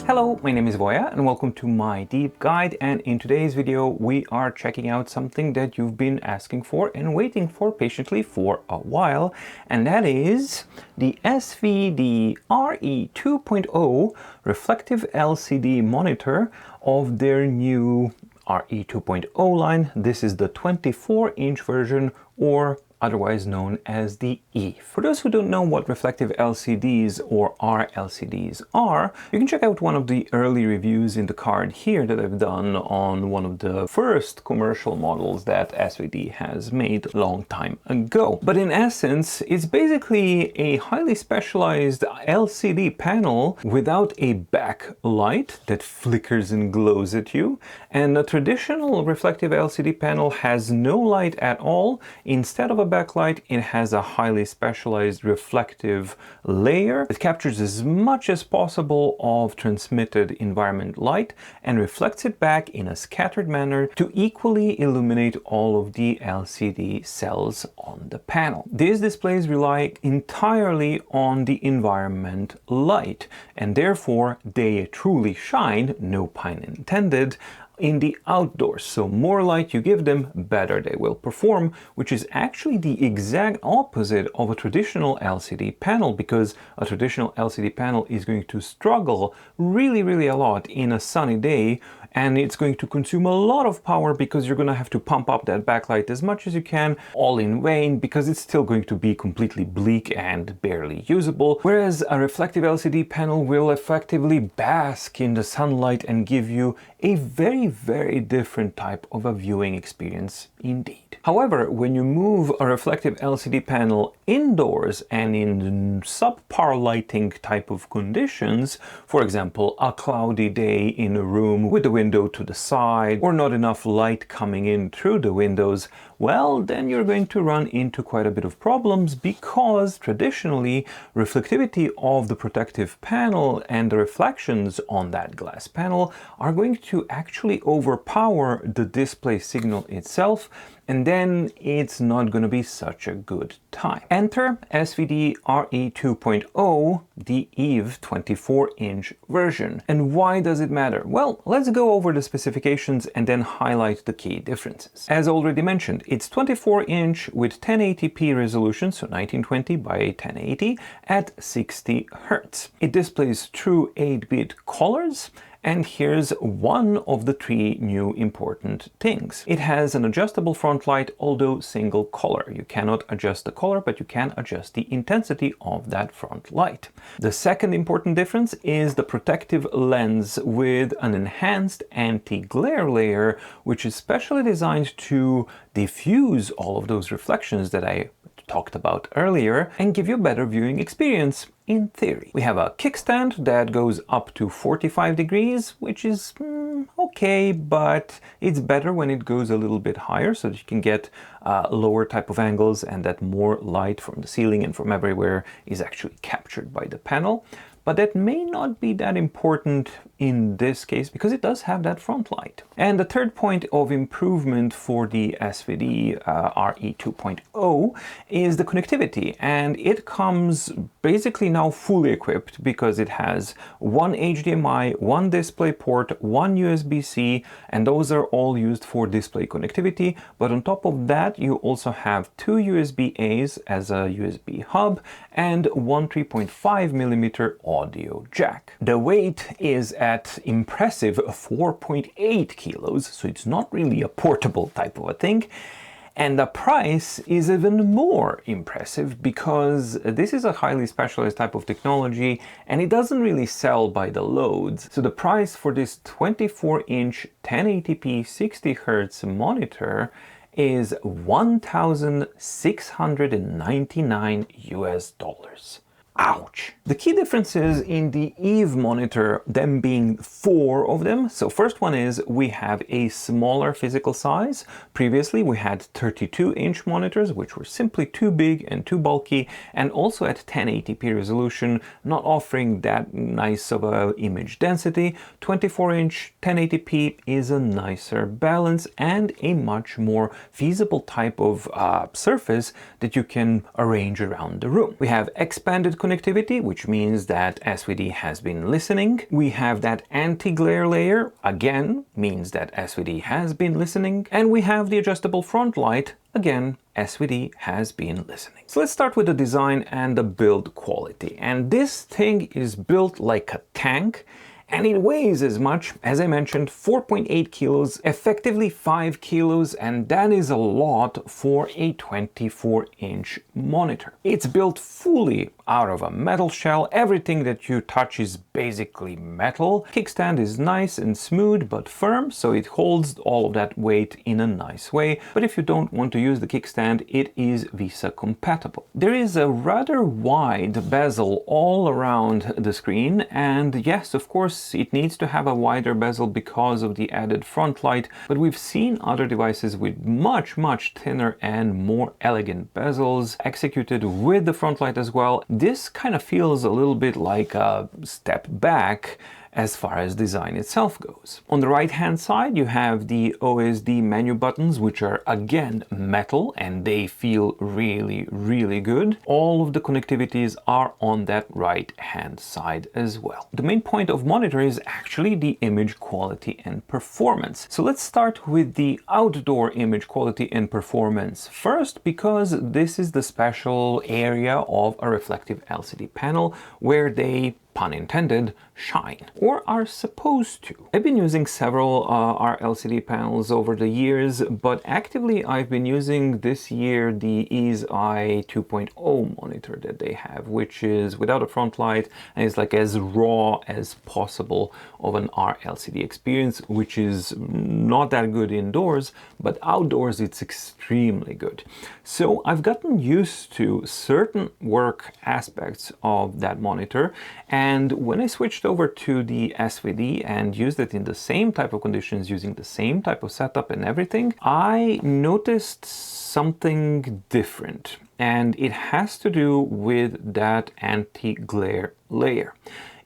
Hello, my name is Voya and welcome to my deep guide, and in today's video we are checking out something that you've been asking for and waiting for patiently for a while, and that is the SVD RE2.0 reflective LCD monitor of their new RE2.0 line. This is the 24-inch version, or otherwise known as the EVE. For those who don't know what reflective LCDs or RLCDs are, you can check out one of the early reviews in the card here that I've done on one of the first commercial models that SVD has made a long time ago. But in essence, it's basically a highly specialized LCD panel without a backlight that flickers and glows at you. And a traditional reflective LCD panel has no light at all. Instead of a backlight, it has a highly specialized reflective layer that captures as much as possible of transmitted environment light and reflects it back in a scattered manner to equally illuminate all of the LCD cells on the panel. These displays rely entirely on the environment light, and therefore they truly shine, no pun intended, in the outdoors. So more light you give them, better they will perform, which is actually the exact opposite of a traditional LCD panel, because a traditional LCD panel is going to struggle really a lot in a sunny day, and it's going to consume a lot of power because you're going to have to pump up that backlight as much as you can, all in vain, because it's still going to be completely bleak and barely usable. Whereas a reflective LCD panel will effectively bask in the sunlight and give you a very different type of a viewing experience indeed. However, when you move a reflective LCD panel indoors and in subpar lighting type of conditions, for example, a cloudy day in a room with the window to the side or not enough light coming in through the windows, well, then you're going to run into quite a bit of problems, because traditionally reflectivity of the protective panel and the reflections on that glass panel are going to actually overpower the display signal itself, and then it's not going to be such a good time. Enter SVD RE2.0, the EVE 24-inch version. And why does it matter? Well, let's go over the specifications and then highlight the key differences. As already mentioned, it's 24-inch with 1080p resolution, so 1920 by 1080 at 60 Hz. It displays true 8-bit colors. And here's one of the three new important things. It has an adjustable front light, although single color. You cannot adjust the color, but you can adjust the intensity of that front light. The second important difference is the protective lens with an enhanced anti-glare layer, which is specially designed to diffuse all of those reflections that I talked about earlier and give you a better viewing experience. In theory, we have a kickstand that goes up to 45 degrees, which is okay, but it's better when it goes a little bit higher so that you can get lower type of angles and that more light from the ceiling and from everywhere is actually captured by the panel. But that may not be that important in this case because it does have that front light. And the third point of improvement for the SVD RE2.0 is the connectivity, and it comes basically now fully equipped because it has one HDMI, one DisplayPort, one USB-C, and those are all used for display connectivity. But on top of that, you also have two USB-As as a USB hub and one 3.5mm audio jack. The weight is at impressive 4.8 kilos, so it's not really a portable type of a thing. And the price is even more impressive because this is a highly specialized type of technology and it doesn't really sell by the loads. So the price for this 24-inch 1080p 60 Hz monitor is $1,699 US. Ouch! The key differences in the EVE monitor, them being 4 of them. So first one is we have a smaller physical size. Previously we had 32-inch monitors, which were simply too big and too bulky, and also at 1080p resolution, not offering that nice of a image density. 24-inch 1080p is a nicer balance and a much more feasible type of surface that you can arrange around the room. We have expanded connectivity, which means that SVD has been listening. We have that anti-glare layer, again, means that SVD has been listening. And we have the adjustable front light, again, SVD has been listening. So let's start with the design and the build quality. And this thing is built like a tank, and it weighs as much, as I mentioned, 4.8 kilos, effectively 5 kilos, and that is a lot for a 24-inch monitor. It's built fully out of a metal shell. Everything that you touch is basically metal. Kickstand is nice and smooth but firm, so it holds all of that weight in a nice way. But if you don't want to use the kickstand, it is VESA compatible. There is a rather wide bezel all around the screen, and yes, of course, it needs to have a wider bezel because of the added front light, but we've seen other devices with much thinner and more elegant bezels executed with the front light as well. This kind of feels a little bit like a step back as far as design itself goes. On the right hand side you have the OSD menu buttons, which are again metal, and they feel really good. All of the connectivities are on that right hand side as well. The main point of monitor is actually the image quality and performance. So let's start with the outdoor image quality and performance first, because this is the special area of a reflective LCD panel where they, pun intended, shine, or are supposed to. I've been using several RLCD panels over the years, but actively I've been using this year the EaseEye 2.0 monitor that they have, which is without a front light and is like as raw as possible of an RLCD experience, which is not that good indoors, but outdoors it's extremely good. So I've gotten used to certain work aspects of that monitor, and when I switched over to the SVD and used it in the same type of conditions, using the same type of setup and everything, I noticed something different, and it has to do with that anti-glare layer.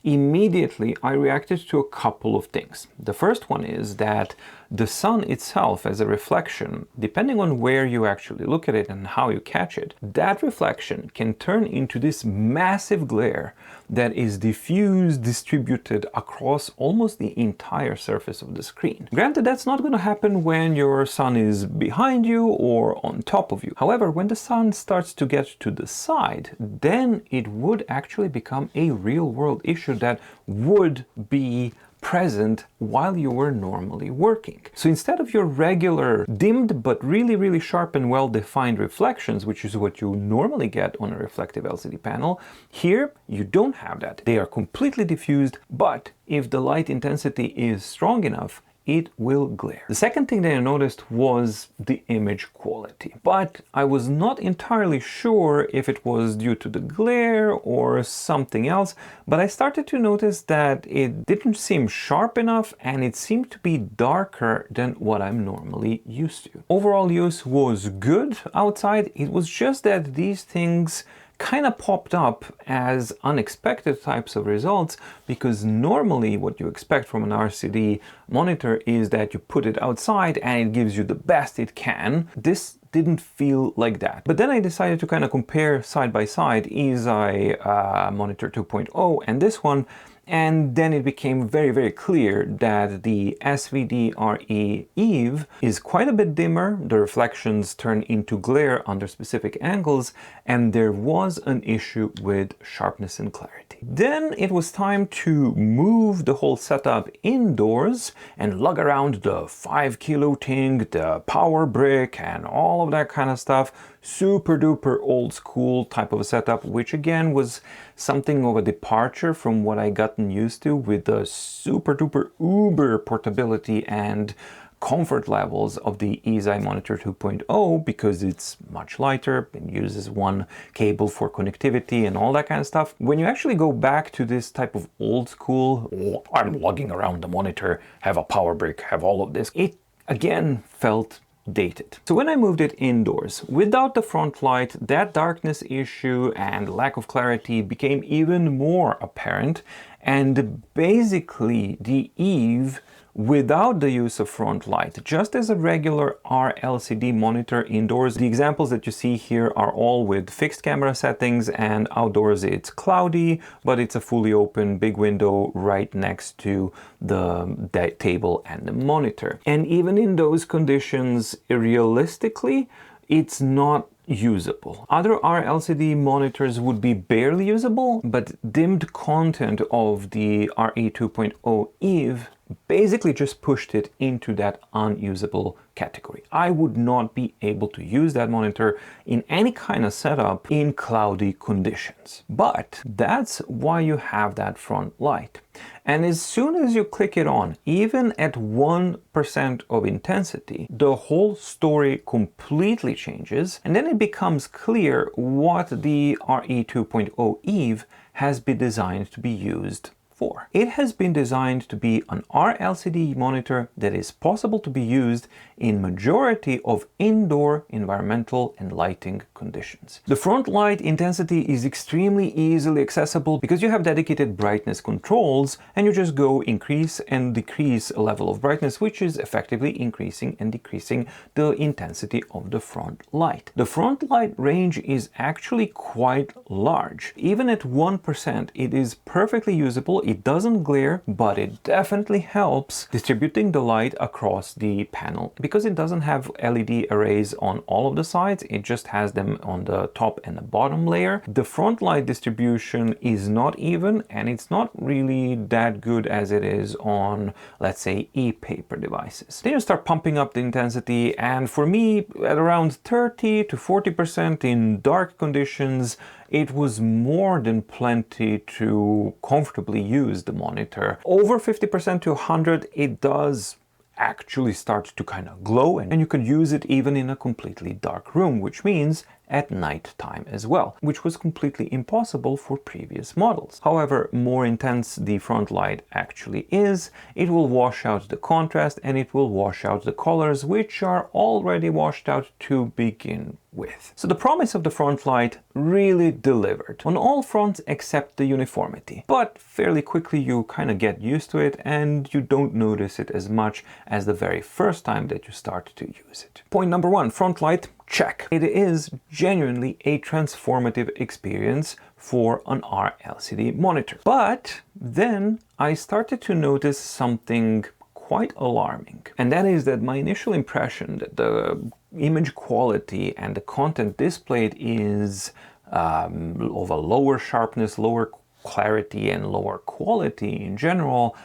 Immediately I reacted to a couple of things. The first one is that the sun itself as a reflection, depending on where you actually look at it and how you catch it, that reflection can turn into this massive glare that is diffused, distributed across almost the entire surface of the screen. Granted, that's not going to happen when your sun is behind you or on top of you. However, when the sun starts to get to the side, then it would actually become a real-world issue that would be present while you were normally working. So instead of your regular dimmed but really sharp and well-defined reflections, which is what you normally get on a reflective LCD panel, here you don't have that. They are completely diffused, but if the light intensity is strong enough, it will glare. The second thing that I noticed was the image quality, but I was not entirely sure if it was due to the glare or something else, but I started to notice that it didn't seem sharp enough and it seemed to be darker than what I'm normally used to. Overall use was good outside. It was just that these things kind of popped up as unexpected types of results, because normally what you expect from an RCD monitor is that you put it outside and it gives you the best it can. This didn't feel like that. But then I decided to kind of compare side by side EaseEye Monitor 2.0 and this one, and then it became very clear that the SVD RE Eve is quite a bit dimmer, the reflections turn into glare under specific angles, and there was an issue with sharpness and clarity. Then it was time to move the whole setup indoors and lug around the 5 kilo thing, the power brick, and all of that kind of stuff. Super duper old school type of a setup, which again was something of a departure from what I gotten used to with the super duper uber portability and comfort levels of the EaseEye Monitor 2.0, because it's much lighter and uses one cable for connectivity and all that kind of stuff. When you actually go back to this type of old school, oh, I'm lugging around the monitor, have a power brick, have all of this, it again felt dated. So when I moved it indoors, without the front light, that darkness issue and lack of clarity became even more apparent, and basically the Eve without the use of front light, just as a regular RLCD monitor indoors. The examples that you see here are all with fixed camera settings, and outdoors it's cloudy, but it's a fully open big window right next to the table and the monitor. And even in those conditions, realistically, it's not usable. Other RLCD monitors would be barely usable, but dimmed content of the RE 2.0 EVE basically just pushed it into that unusable category. I would not be able to use that monitor in any kind of setup in cloudy conditions. But that's why you have that front light. And as soon as you click it on, even at 1% of intensity, the whole story completely changes, and then it becomes clear what the RE 2.0 EVE has been designed to be used for. It has been designed to be an RLCD monitor that is possible to be used in majority of indoor environmental and lighting conditions. The front light intensity is extremely easily accessible because you have dedicated brightness controls, and you just go increase and decrease a level of brightness, which is effectively increasing and decreasing the intensity of the front light. The front light range is actually quite large. Even at 1%, it is perfectly usable. It doesn't glare, but it definitely helps distributing the light across the panel. Because it doesn't have LED arrays on all of the sides, it just has them on the top and the bottom layer. The front light distribution is not even, and it's not really that good as it is on, let's say, e-paper devices. Then you start pumping up the intensity, and for me, at around 30 to 40% in dark conditions, it was more than plenty to comfortably use the monitor. Over 50% to 100, it does actually start to kind of glow, and you could use it even in a completely dark room, which means at night time as well, which was completely impossible for previous models. However, more intense the front light actually is, it will wash out the contrast and it will wash out the colors, which are already washed out to begin with. So the promise of the front light really delivered on all fronts except the uniformity. But fairly quickly you kind of get used to it and you don't notice it as much as the very first time that you start to use it. Point number one, front light, check. It is genuinely a transformative experience for an RLCD monitor. But then I started to notice something quite alarming. And that is that my initial impression that the image quality and the content displayed is of a lower sharpness, lower clarity, and lower quality in general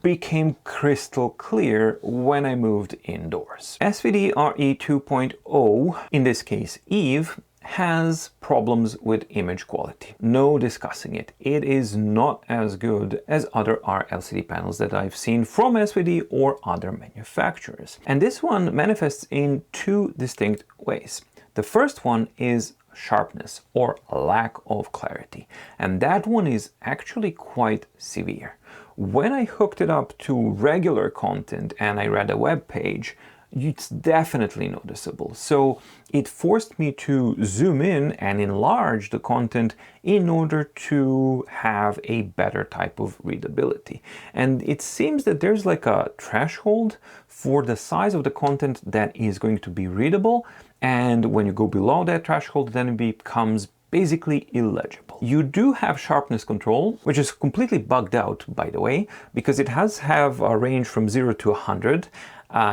became crystal clear when I moved indoors. SVD RE 2.0, in this case EVE, has problems with image quality. No discussing it. It is not as good as other RLCD panels that I've seen from SVD or other manufacturers. And this one manifests in two distinct ways. The first one is sharpness or lack of clarity. And that one is actually quite severe. When I hooked it up to regular content and I read a web page, it's definitely noticeable. So it forced me to zoom in and enlarge the content in order to have a better type of readability. And it seems that there's like a threshold for the size of the content that is going to be readable. And when you go below that threshold, then it becomes basically illegible. You do have sharpness control, which is completely bugged out, by the way, because it have a range from 0 to 100.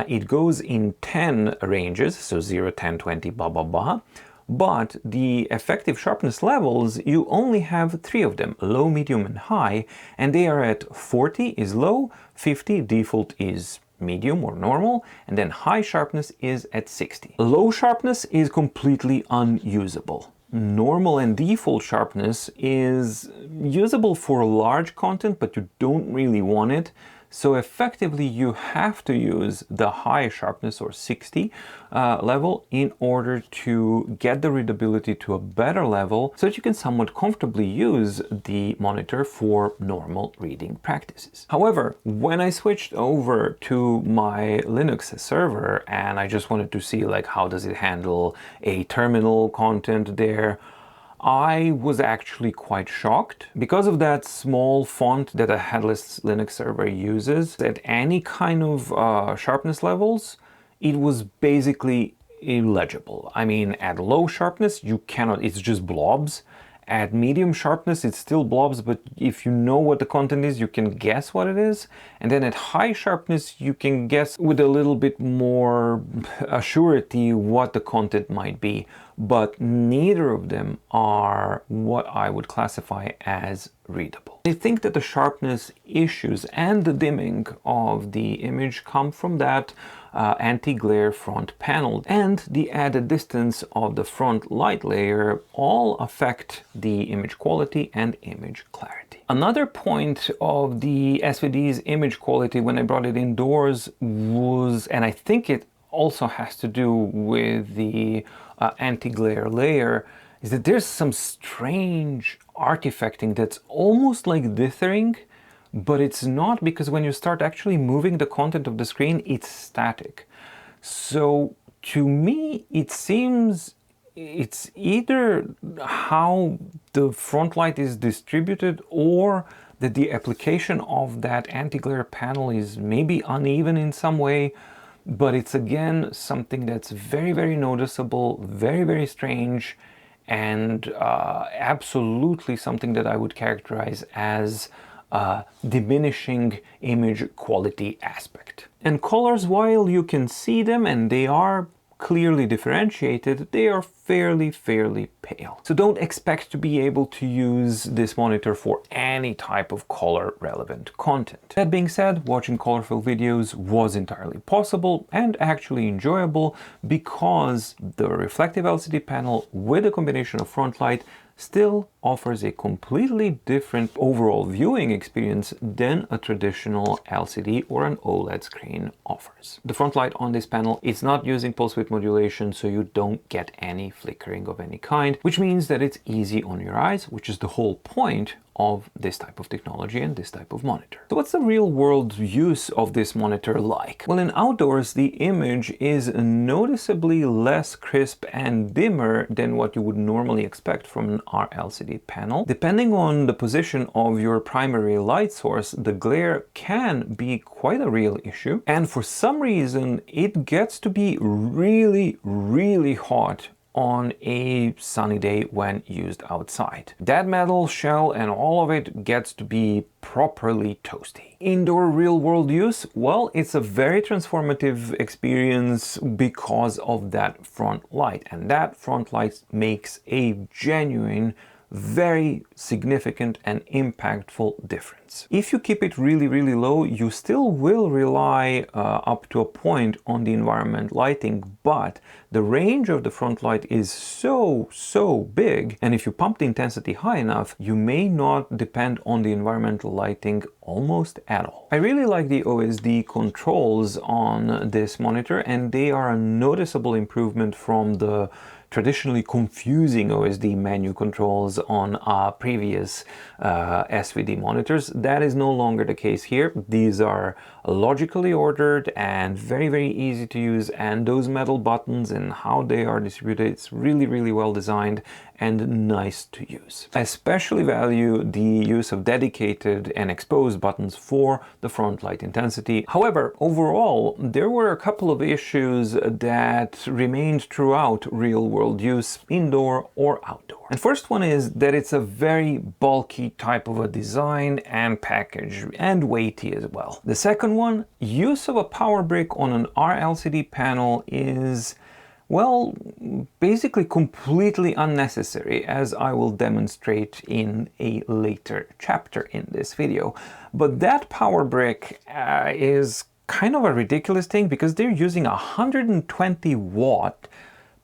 It goes in 10 ranges, so 0, 10, 20, blah, blah, blah. But the effective sharpness levels, you only have 3 of them, low, medium, and high, and they are at 40 is low, 50 default is medium or normal, and then high sharpness is at 60. Low sharpness is completely unusable. Normal and default sharpness is usable for large content, but you don't really want it. So effectively you have to use the high sharpness or 60 level in order to get the readability to a better level so that you can somewhat comfortably use the monitor for normal reading practices. However, when I switched over to my Linux server and I just wanted to see like how does it handle a terminal content there, I was actually quite shocked. Because of that small font that a headless Linux server uses, at any kind of sharpness levels, it was basically illegible. I mean, at low sharpness, you cannot, it's just blobs. At medium sharpness, it's still blobs, but if you know what the content is, you can guess what it is. And then at high sharpness, you can guess with a little bit more assurity what the content might be. But neither of them are what I would classify as readable. I think that the sharpness issues and the dimming of the image come from that anti-glare front panel, and the added distance of the front light layer all affect the image quality and image clarity. Another point of the SVD's image quality when I brought it indoors was, and I think it also has to do with the anti-glare layer, is that there's some strange artifacting that's almost like dithering, but it's not, because when you start actually moving the content of the screen, it's static. So to me, it seems it's either how the front light is distributed, or that the application of that anti-glare panel is maybe uneven in some way. But it's again something that's very, very noticeable, very, very strange, and absolutely something that I would characterize as diminishing image quality aspect. And colors, while you can see them and they are clearly differentiated, they are fairly pale. So don't expect to be able to use this monitor for any type of color relevant content. That being said, watching colorful videos was entirely possible and actually enjoyable, because the reflective LCD panel with a combination of front light still offers a completely different overall viewing experience than a traditional LCD or an OLED screen offers. The front light on this panel is not using pulse width modulation, so you don't get any flickering of any kind, which means that it's easy on your eyes, which is the whole point of this type of technology and this type of monitor. So what's the real world use of this monitor like? Well, in outdoors, the image is noticeably less crisp and dimmer than what you would normally expect from an RLCD panel. Depending on the position of your primary light source, the glare can be quite a real issue. And for some reason, it gets to be really hot on a sunny day when used outside. That metal shell and all of it gets to be properly toasty. Indoor real world use, well, it's a very transformative experience because of that front light, and that front light makes a genuine, very significant and impactful difference. If you keep it really low, you still will rely up to a point on the environment lighting, but the range of the front light is so big, and if you pump the intensity high enough, you may not depend on the environmental lighting almost at all. I really like the OSD controls on this monitor, and they are a noticeable improvement from the traditionally confusing OSD menu controls on previous SVD monitors. That is no longer the case here. These are logically ordered and very easy to use, and those metal buttons and how they are distributed, it's really well designed and nice to use. I especially value the use of dedicated and exposed buttons for the front light intensity. However, overall, there were a couple of issues that remained throughout real-world use, indoor or outdoor. And first one is that it's a very bulky type of a design and package, and weighty as well. The second one, use of a power brick on an RLCD panel is, well, basically completely unnecessary, as I will demonstrate in a later chapter in this video. But that power brick is kind of a ridiculous thing, because they're using a 120 watt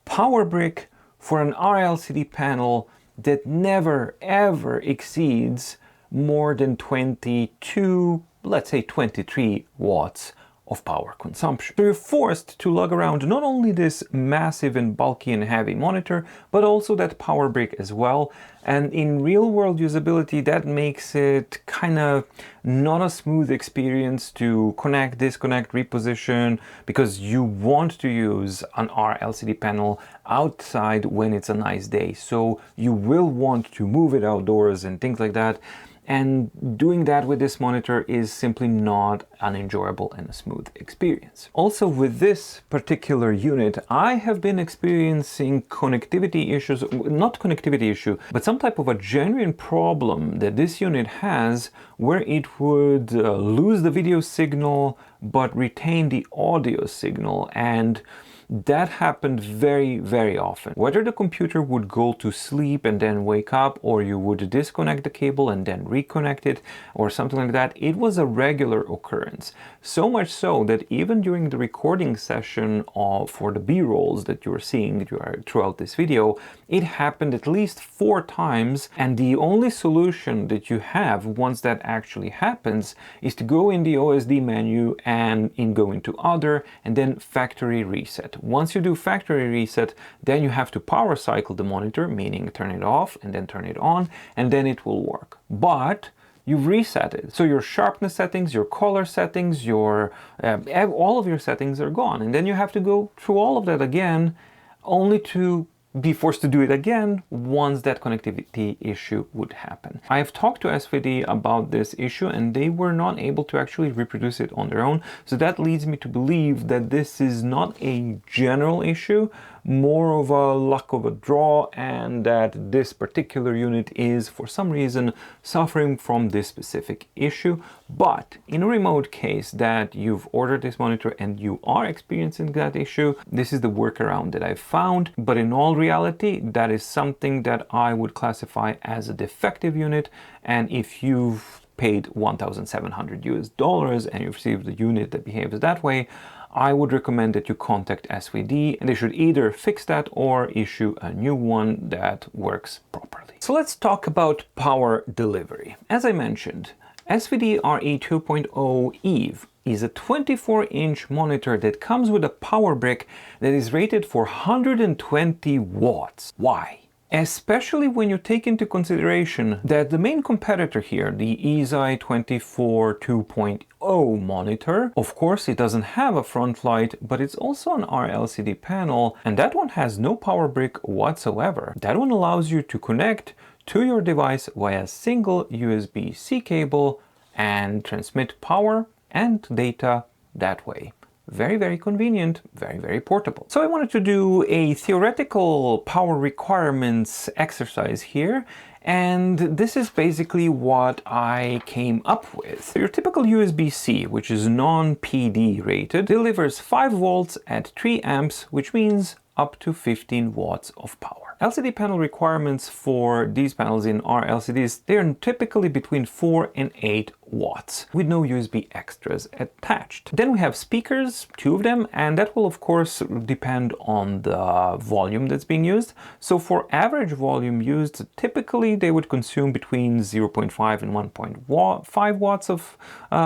power brick for an RLCD panel that never ever exceeds more than 22, let's say 23 watts of power consumption. So you're forced to lug around not only this massive and bulky and heavy monitor, but also that power brick as well. And in real world usability, that makes it kind of not a smooth experience to connect, disconnect, reposition, because you want to use an RLCD panel outside when it's a nice day. So you will want to move it outdoors and things like that. And doing that with this monitor is simply not an enjoyable and a smooth experience. Also, with this particular unit, I have been experiencing connectivity issues, not connectivity issue, but some type of a genuine problem that this unit has where it would lose the video signal but retain the audio signal. And that happened very, very often. Whether the computer would go to sleep and then wake up, or you would disconnect the cable and then reconnect it, or something like that, it was a regular occurrence. So much so that even during the recording session for the B-rolls that you're seeing throughout this video, it happened at least 4 times. And the only solution that you have once that actually happens is to go in the OSD menu and go into Other and then Factory Reset. Once you do factory reset, then you have to power cycle the monitor, meaning turn it off and then turn it on, and then it will work. But you've reset it. So your sharpness settings, your color settings, all of your settings are gone. And then you have to go through all of that again, only to be forced to do it again once that connectivity issue would happen. I've talked to SVD about this issue and they were not able to actually reproduce it on their own. So that leads me to believe that this is not a general issue, more of a luck of a draw, and that this particular unit is for some reason suffering from this specific issue. But in a remote case that you've ordered this monitor and you are experiencing that issue, this is the workaround that I've found. But in all reality, that is something that I would classify as a defective unit. And if you've paid $1,700 and you've received a unit that behaves that way, I would recommend that you contact SVD and they should either fix that or issue a new one that works properly. So let's talk about power delivery. As I mentioned, SVD RE 2.0 EVE is a 24-inch monitor that comes with a power brick that is rated for 120 watts. Why? Especially when you take into consideration that the main competitor here, the EZI 24 2.0 monitor, of course it doesn't have a front light, but it's also an RLCD panel, and that one has no power brick whatsoever. That one allows you to connect to your device via a single USB-C cable and transmit power and data that way. Very, very convenient, very, very portable. So I wanted to do a theoretical power requirements exercise here, and this is basically what I came up with. Your typical USB-C, which is non-PD rated, delivers 5 volts at 3 amps, which means up to 15 watts of power. LCD panel requirements for these panels in RLCDs, they are typically between 4 and 8 watts with no USB extras attached. Then we have speakers, 2 of them, and that will of course depend on the volume that's being used. So for average volume used, typically they would consume between 0.5 and 1.5 watts of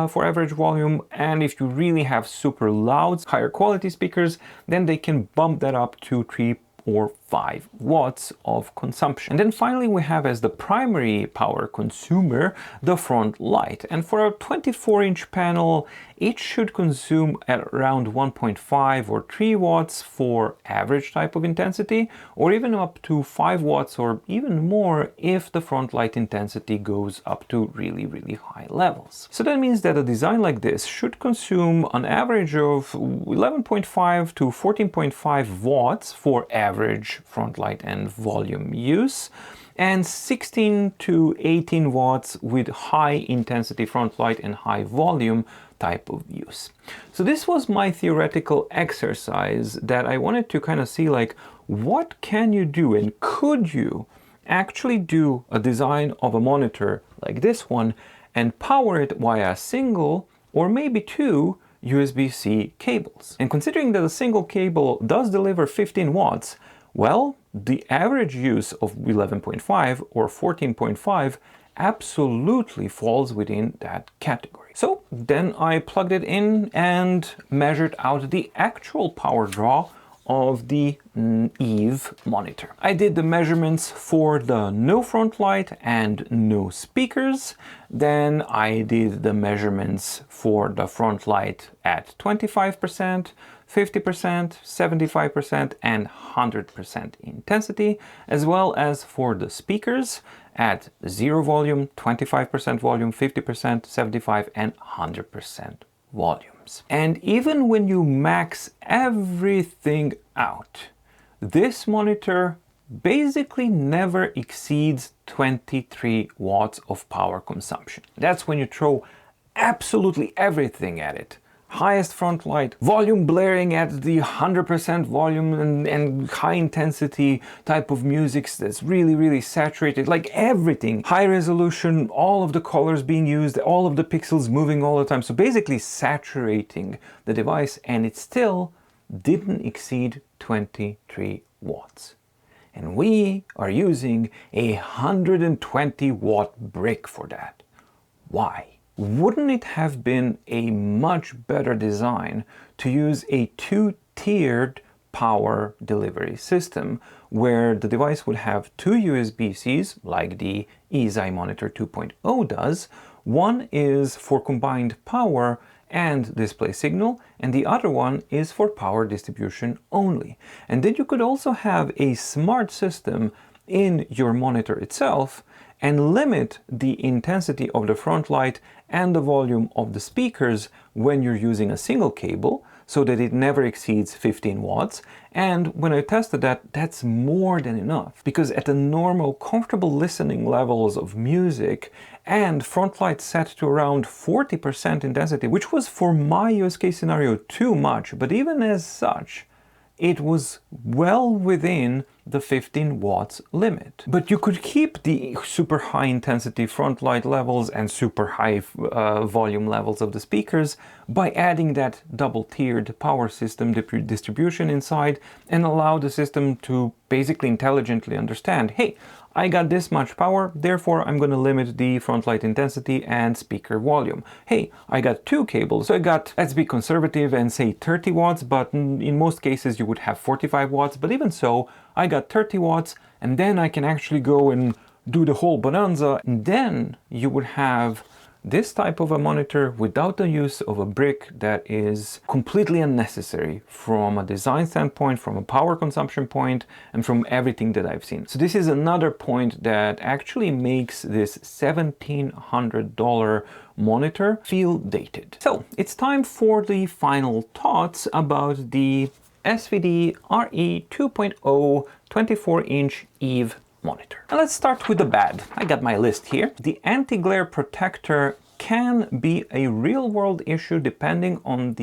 for average volume. And if you really have super loud, higher quality speakers, then they can bump that up to 3 or 5 watts of consumption. And then finally we have as the primary power consumer the front light. And for a 24-inch panel, it should consume at around 1.5 or 3 watts for average type of intensity, or even up to 5 watts or even more if the front light intensity goes up to really, really high levels. So that means that a design like this should consume an average of 11.5 to 14.5 watts for average front light and volume use, and 16 to 18 watts with high intensity front light and high volume type of use. So this was my theoretical exercise that I wanted to kind of see, like, what can you do, and could you actually do a design of a monitor like this one and power it via a single or maybe 2 USB-C cables. And considering that a single cable does deliver 15 watts, well, the average use of 11.5 or 14.5 absolutely falls within that category. So then I plugged it in and measured out the actual power draw of the Eve monitor. I did the measurements for the no front light and no speakers. Then I did the measurements for the front light at 25%, 50%, 75% and 100% intensity, as well as for the speakers at 0 volume, 25% volume, 50%, 75% and 100% volumes. And even when you max everything out, this monitor basically never exceeds 23 watts of power consumption. That's when you throw absolutely everything at it. Highest front light, volume blaring at the 100% volume and high intensity type of music that's really saturated, like everything. High resolution, all of the colors being used, all of the pixels moving all the time. So basically saturating the device, and it still didn't exceed 23 watts. And we are using a 120 watt brick for that. Why? Wouldn't it have been a much better design to use a two-tiered power delivery system where the device would have two USB-Cs like the eZai Monitor 2.0 does? One is for combined power and display signal, and the other one is for power distribution only. And then you could also have a smart system in your monitor itself and limit the intensity of the front light and the volume of the speakers when you're using a single cable, so that it never exceeds 15 watts. And when I tested that, that's more than enough, because at the normal comfortable listening levels of music and front light set to around 40% intensity, which was for my use case scenario too much, but even as such, it was well within the 15 watts limit. But you could keep the super high intensity front light levels and super high volume levels of the speakers by adding that double-tiered power system distribution inside, and allow the system to basically intelligently understand, hey, I got this much power, therefore I'm going to limit the front light intensity and speaker volume. Hey, I got two cables, so I got, let's be conservative and say 30 watts, but in most cases you would have 45 watts, but even so, I got 30 watts, and then I can actually go and do the whole bonanza. And then you would have this type of a monitor without the use of a brick that is completely unnecessary from a design standpoint, from a power consumption point, and from everything that I've seen. So this is another point that actually makes this $1,700 monitor feel dated. So it's time for the final thoughts about the SVD RE 2.0 24-inch Eve monitor. Now let's start with the bad. I got my list here. The anti-glare protector can be a real-world issue depending on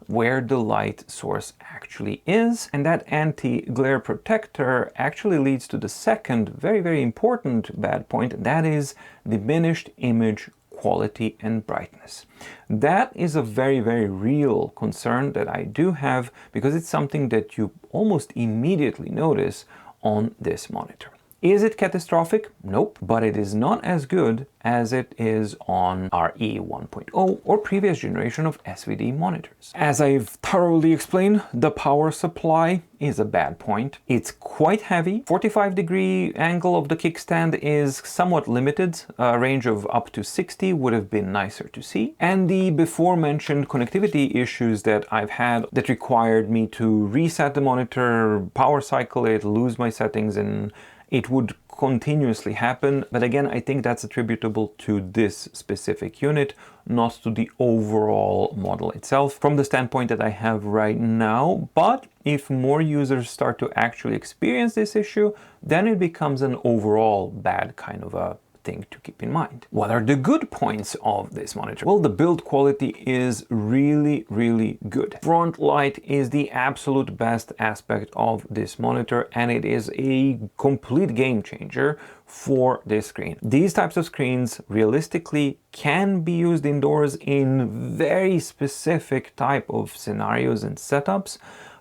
where the light source actually is, and that anti-glare protector actually leads to the second very important bad point, and that is diminished image quality and brightness. That is a very real concern that I do have, because it's something that you almost immediately notice on this monitor. Is it catastrophic? Nope, but it is not as good as it is on RE 1.0 or previous generation of SVD monitors. As I've thoroughly explained, the power supply is a bad point. It's quite heavy. 45-degree angle of the kickstand is somewhat limited. A range of up to 60 would have been nicer to see. And the before mentioned connectivity issues that I've had that required me to reset the monitor, power cycle it, lose my settings, and it would continuously happen. But again, I think that's attributable to this specific unit, not to the overall model itself from the standpoint that I have right now. But if more users start to actually experience this issue, then it becomes an overall bad kind of a thing to keep in mind. What are the good points of this monitor? Well, the build quality is really good. Front light is the absolute best aspect of this monitor, and it is a complete game changer for this screen. These types of screens realistically can be used indoors in very specific type of scenarios and setups,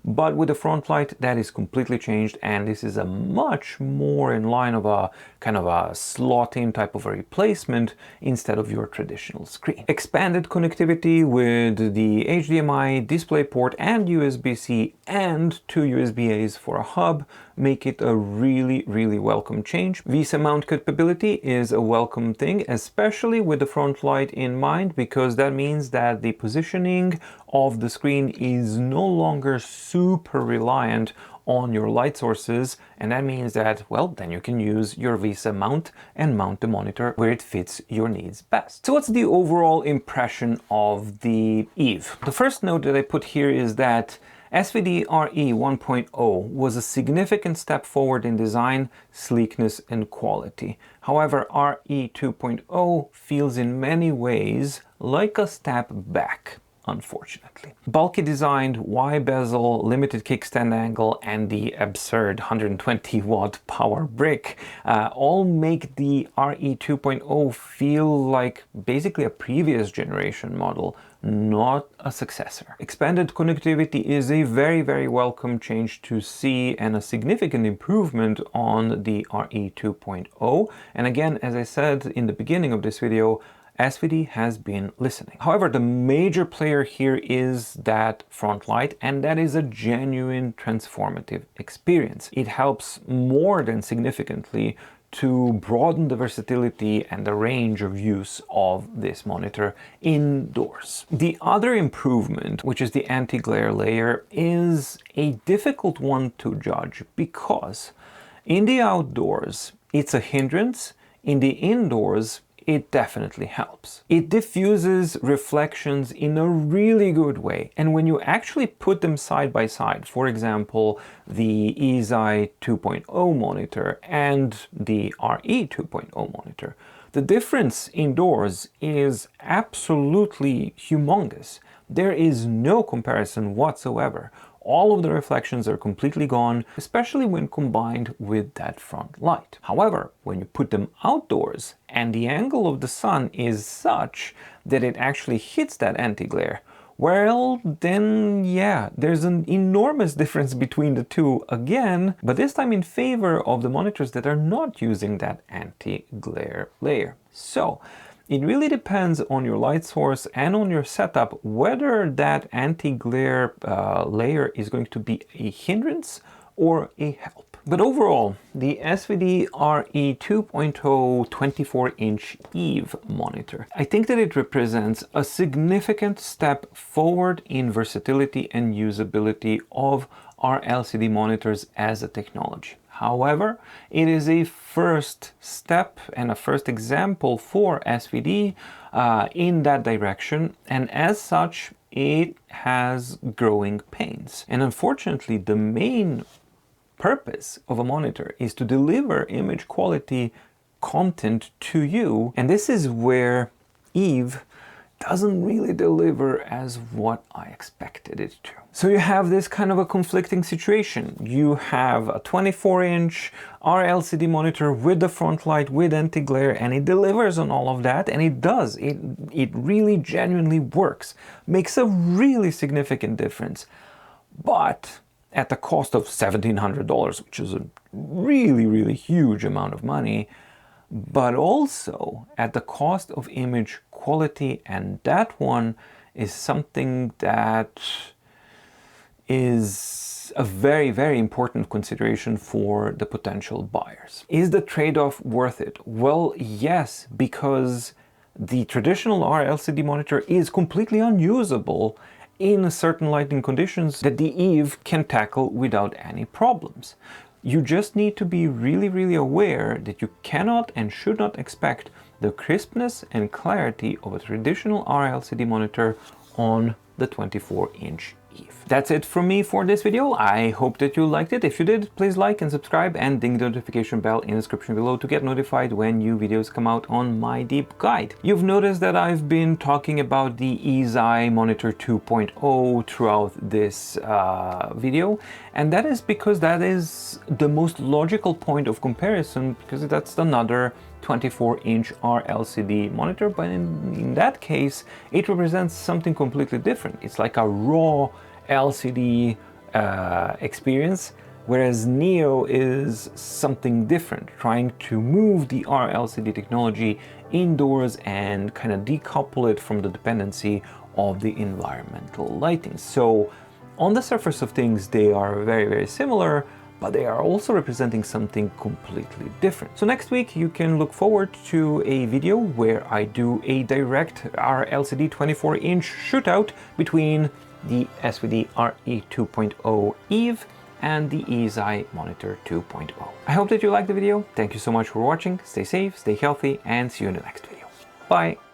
But with the front light, that is completely changed, and this is a much more in line of a kind of a slot-in type of a replacement instead of your traditional screen. Expanded connectivity with the HDMI, DisplayPort and USB-C and 2 USB-As for a hub make it a really welcome change. VESA mount capability is a welcome thing, especially with the front light in mind, because that means that the positioning of the screen is no longer super reliant on your light sources, and that means that, well, then you can use your VESA mount and mount the monitor where it fits your needs best. So what's the overall impression of the Eve? The first note that I put here is that SVD RE 1.0 was a significant step forward in design, sleekness and quality. However, RE 2.0 feels in many ways like a step back, unfortunately. Bulky designed, wide bezel, limited kickstand angle and the absurd 120 watt power brick all make the RE 2.0 feel like basically a previous generation model, not a successor. Expanded connectivity is a very welcome change to see and a significant improvement on the RE 2.0. And again, as I said in the beginning of this video, SVD has been listening. However, the major player here is that front light, and that is a genuine transformative experience. It helps more than significantly to broaden the versatility and the range of use of this monitor indoors. The other improvement, which is the anti-glare layer, is a difficult one to judge because in the outdoors it's a hindrance, in the indoors it definitely helps. It diffuses reflections in a really good way, and when you actually put them side by side, for example, the EZI 2.0 monitor and the RE 2.0 monitor, the difference indoors is absolutely humongous. There is no comparison whatsoever. All of the reflections are completely gone, especially when combined with that front light. However, when you put them outdoors and the angle of the sun is such that it actually hits that anti-glare, well, then yeah, there's an enormous difference between the two again, but this time in favor of the monitors that are not using that anti-glare layer. So it really depends on your light source and on your setup whether that anti-glare layer is going to be a hindrance or a help. But overall, the SVD RE 2.0 24-inch Eve monitor, I think that it represents a significant step forward in versatility and usability of RLCD monitors as a technology. However, it is a first step and a first example for SVD in that direction, and as such, it has growing pains. And unfortunately, the main purpose of a monitor is to deliver image quality content to you, and this is where Eve doesn't really deliver as what I expected it to. So you have this kind of a conflicting situation. You have a 24-inch RLCD monitor with the front light, with anti-glare, and it delivers on all of that, and it does. It really genuinely works. Makes a really significant difference. But at the cost of $1,700, which is a really huge amount of money, but also at the cost of image quality, and that one is something that is a very important consideration for the potential buyers. Is the trade-off worth it? Well, yes, because the traditional RLCD monitor is completely unusable in certain lighting conditions that the Eve can tackle without any problems. You just need to be really aware that you cannot and should not expect the crispness and clarity of a traditional RLCD monitor on the 24-inch Eve. That's it from me for this video. I hope that you liked it. If you did, please like and subscribe and ding the notification bell in the description below to get notified when new videos come out on my deep guide. You've noticed that I've been talking about the EZI Monitor 2.0 throughout this video, and that is because that is the most logical point of comparison, because that's another 24-inch RLCD monitor, but in that case it represents something completely different. It's like a raw LCD experience, whereas Neo is something different, trying to move the RLCD technology indoors and kind of decouple it from the dependency of the environmental lighting. So on the surface of things, they are very, very similar, but they are also representing something completely different. So next week you can look forward to a video where I do a direct RLCD 24-inch shootout between the SVD RE 2.0 Eve and the EZI Monitor 2.0. I hope that you liked the video. Thank you so much for watching. Stay safe, stay healthy, and see you in the next video. Bye!